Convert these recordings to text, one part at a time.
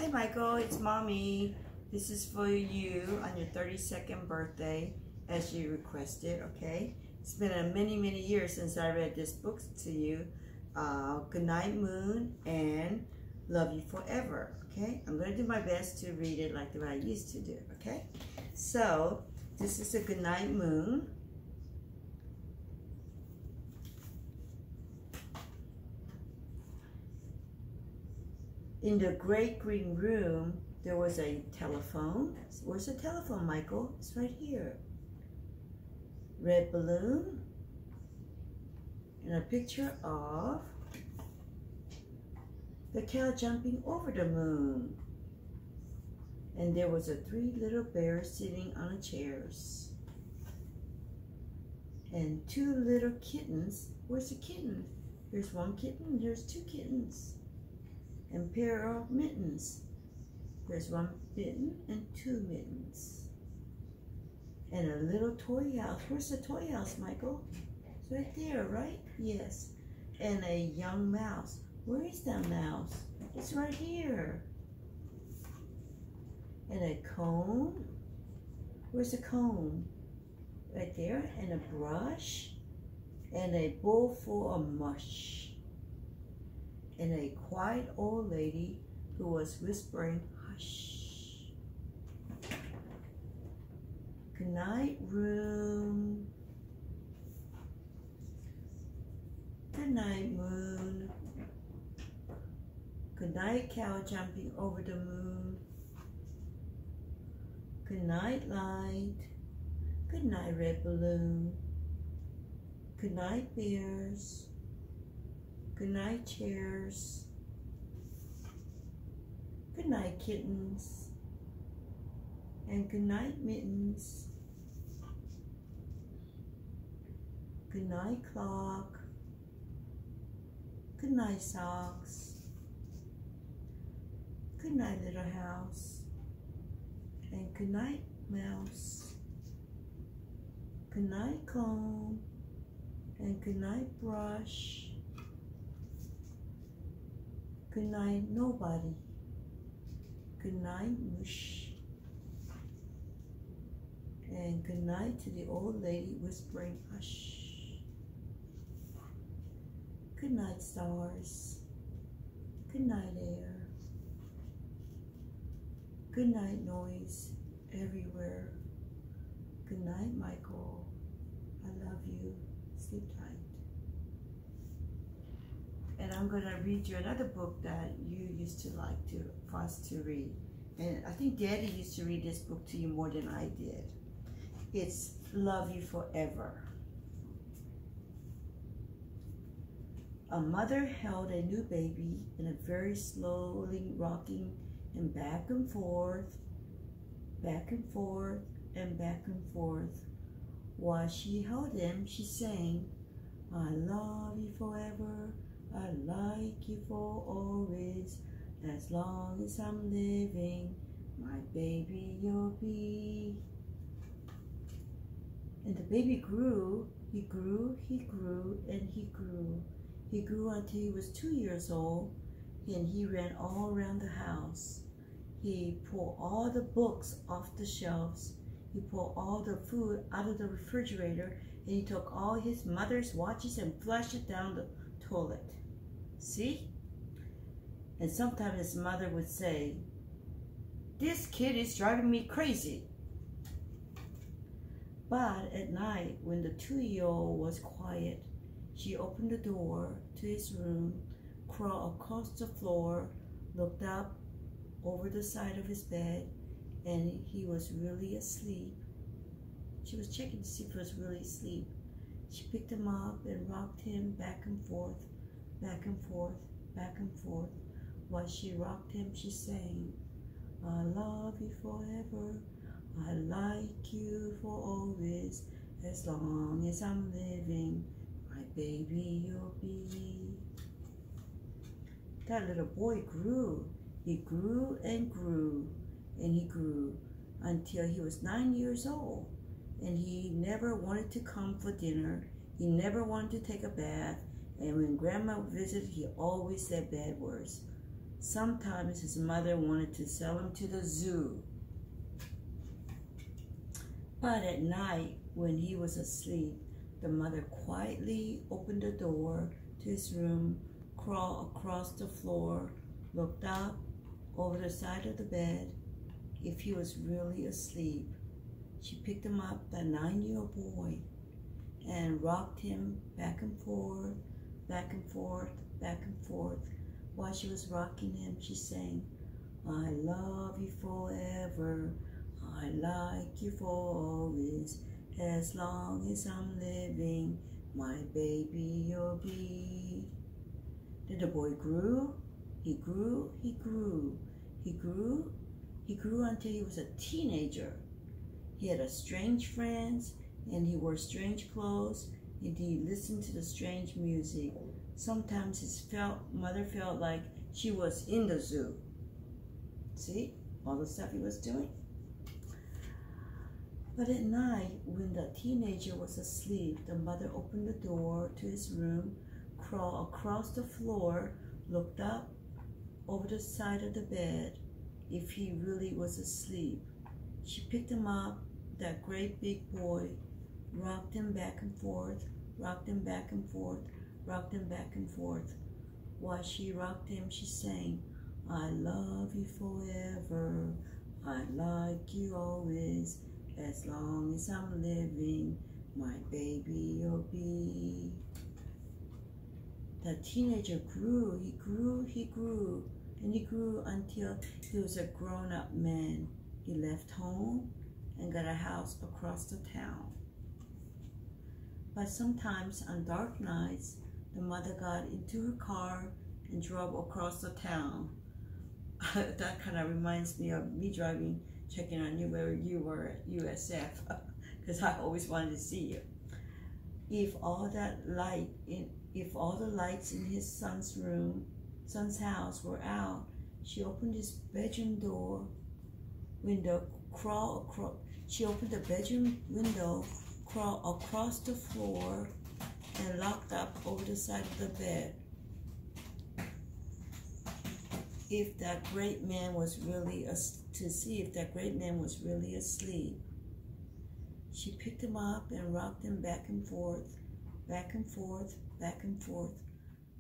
Hi Michael, it's Mommy. This is for you on your 32nd birthday as you requested, okay? It's been many years since I read this book to you. Goodnight Moon and Love You Forever, okay? I'm going to do my best to read it like the way I used to do, okay? So, this is a Goodnight Moon. In the great green room, there was a telephone. Where's the telephone, Michael? It's right here. Red balloon. And a picture of the cow jumping over the moon. And there was 3 little bears sitting on chairs. And 2 little kittens. Where's the kitten? Here's 1 kitten, there's 2 kittens. And pair of mittens. There's 1 mitten and 2 mittens. And a little toy house. Where's the toy house, Michael? It's right there, right? Yes. And a young mouse. Where is that mouse? It's right here. And a comb. Where's the comb? Right there. And a brush. And a bowl full of mush. And a quiet old lady who was whispering, hush. Good night, room. Good night, moon. Good night, cow jumping over the moon. Good night, light. Good night, red balloon. Good night, bears. Good night, chairs. Good night, kittens. And good night, mittens. Good night, clock. Good night, socks. Good night, little house. And good night, mouse. Good night, comb. And good night, brush. Good night, nobody. Good night, mush. And good night to the old lady whispering, hush. Good night, stars. Good night, air. Good night, noise everywhere. Good night, Michael. I love you. Sleep tight. And I'm going to read you another book that you used to like for us to read. And I think Daddy used to read this book to you more than I did. It's Love You Forever. A mother held a new baby in a very slowly rocking him back and forth, back and forth, and back and forth. While she held him, she sang, I love you forever. I like you for always, as long as I'm living, my baby you'll be. And the baby grew, he grew, he grew, and he grew. He grew until he was 2 years old, and he ran all around the house. He pulled all the books off the shelves. He pulled all the food out of the refrigerator, and he took all his mother's watches and flushed it down the toilet. See? And sometimes his mother would say, this kid is driving me crazy. But at night, when the 2-year-old was quiet, she opened the door to his room, crawled across the floor, looked up over the side of his bed, and he was really asleep. She was checking to see if he was really asleep. She picked him up and rocked him back and forth, back and forth, back and forth. While she rocked him, she sang, I love you forever. I like you for always, as long as I'm living, my baby you'll be. That little boy grew. He grew and grew, and he grew until he was 9 years old. And he never wanted to come for dinner. He never wanted to take a bath. And when Grandma visited, he always said bad words. Sometimes his mother wanted to sell him to the zoo. But at night, when he was asleep, the mother quietly opened the door to his room, crawled across the floor, looked up over the side of the bed. If he was really asleep, she picked him up, that 9-year-old boy, and rocked him back and forth, back and forth, back and forth. While she was rocking him, she sang, "I love you forever, I like you for always, as long as I'm living, my baby you'll be." Then the boy grew, he grew, he grew, he grew, he grew until he was a teenager. He had strange friends, and he wore strange clothes, and he listened to the strange music. Sometimes his mother felt like she was in the zoo. See, all the stuff he was doing? But at night, when the teenager was asleep, the mother opened the door to his room, crawled across the floor, looked up over the side of the bed. If he really was asleep, she picked him up, that great big boy, rocked him back and forth, rocked him back and forth, rocked him back and forth. While she rocked him, she sang, "I love you forever, I like you always, as long as I'm living, my baby you'll be." The teenager grew, he grew, he grew, and he grew until he was a grown-up man. He left home and got a house across the town. But sometimes on dark nights, the mother got into her car and drove across the town. That kind of reminds me of me driving, checking on you where you were at USF, because I always wanted to see you. If all the lights in his son's house were out, she opened his bedroom she opened the bedroom window, crawled across the floor, and locked up over the side of the bed. If that great man was really to see if that great man was really asleep, she picked him up and rocked him back and forth, back and forth, back and forth.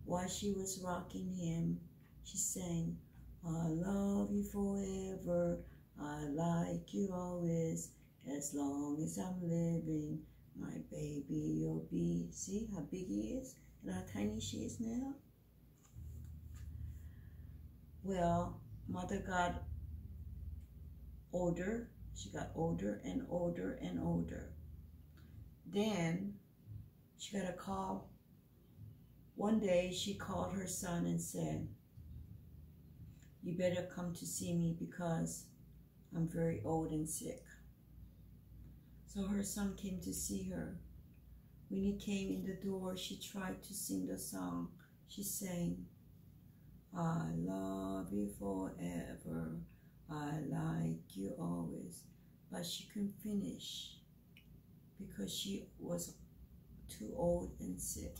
While she was rocking him, she sang, "I love you forever, I like you always, as long as I'm living, my baby you'll be." See how big he is and how tiny she is now? Well, mother got older. She got older and older and older. Then she got a call. One day she called her son and said, "You better come to see me because I'm very old and sick." So her son came to see her. When he came in the door, she tried to sing the song. She sang, "I love you forever, I like you always." But she couldn't finish because she was too old and sick.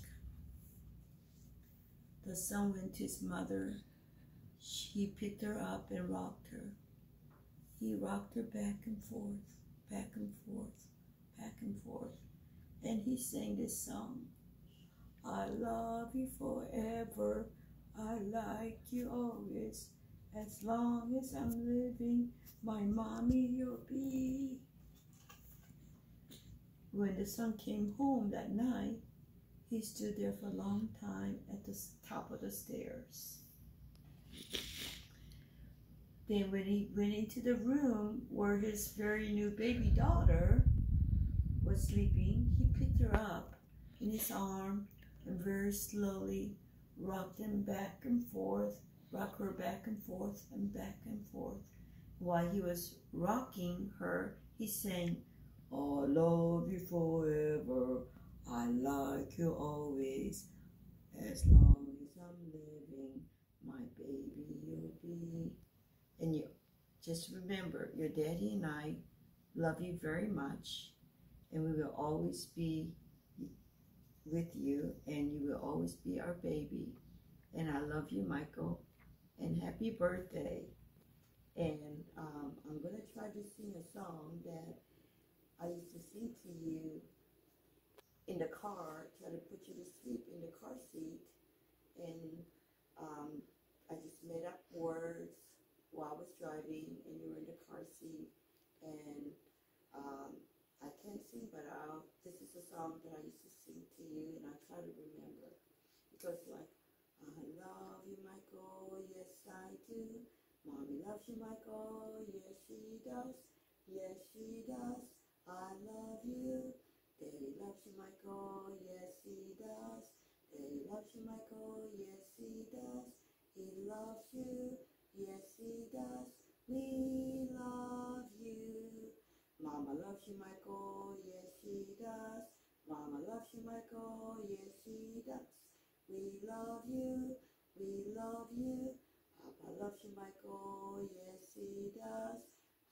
The son went to his mother. He picked her up and rocked her. He rocked her back and forth, back and forth, back and forth. And he sang this song, "I love you forever, I like you always, as long as I'm living, my mommy you'll be." When the son came home that night, he stood there for a long time at the top of the stairs. Then when he went into the room where his very new baby daughter was sleeping, he picked her up in his arm and very slowly rocked him back and forth, rocked her back and forth and back and forth. While he was rocking her, he sang, "I love you forever, I like you always, as long as I'm living, my baby you'll be." And you just remember, your daddy and I love you very much, and we will always be with you, and you will always be our baby. And I love you, Michael. and happy birthday. And I'm going to try to sing a song that I used to sing to you in the car, try to put you to sleep in the car seat. And I just made up words while I was driving and you were in the car seat. And I can't sing, but this is a song that I used to sing to you, and I try to remember. It goes like, I love you, Michael, yes I do. Mommy loves you, Michael, yes she does. Yes she does. I love you. Daddy loves you, Michael, yes he does. Daddy loves you, Michael, yes he does. He loves you, yes he does. We love you. Mama loves you, Michael, yes she does. Mama loves you, Michael, yes she does. We love you, we love you. Papa loves you, Michael, yes he does.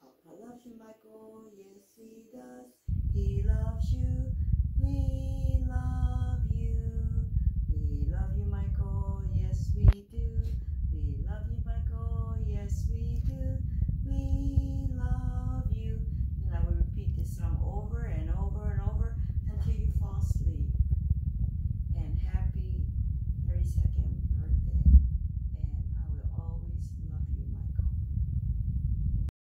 Papa loves you, Michael, yes he does. He loves you, we love you. We love you, Michael, yes we do. We love you, Michael, yes we do. We love you. And I will repeat this song over and over and over until you fall asleep. And happy 32nd birthday.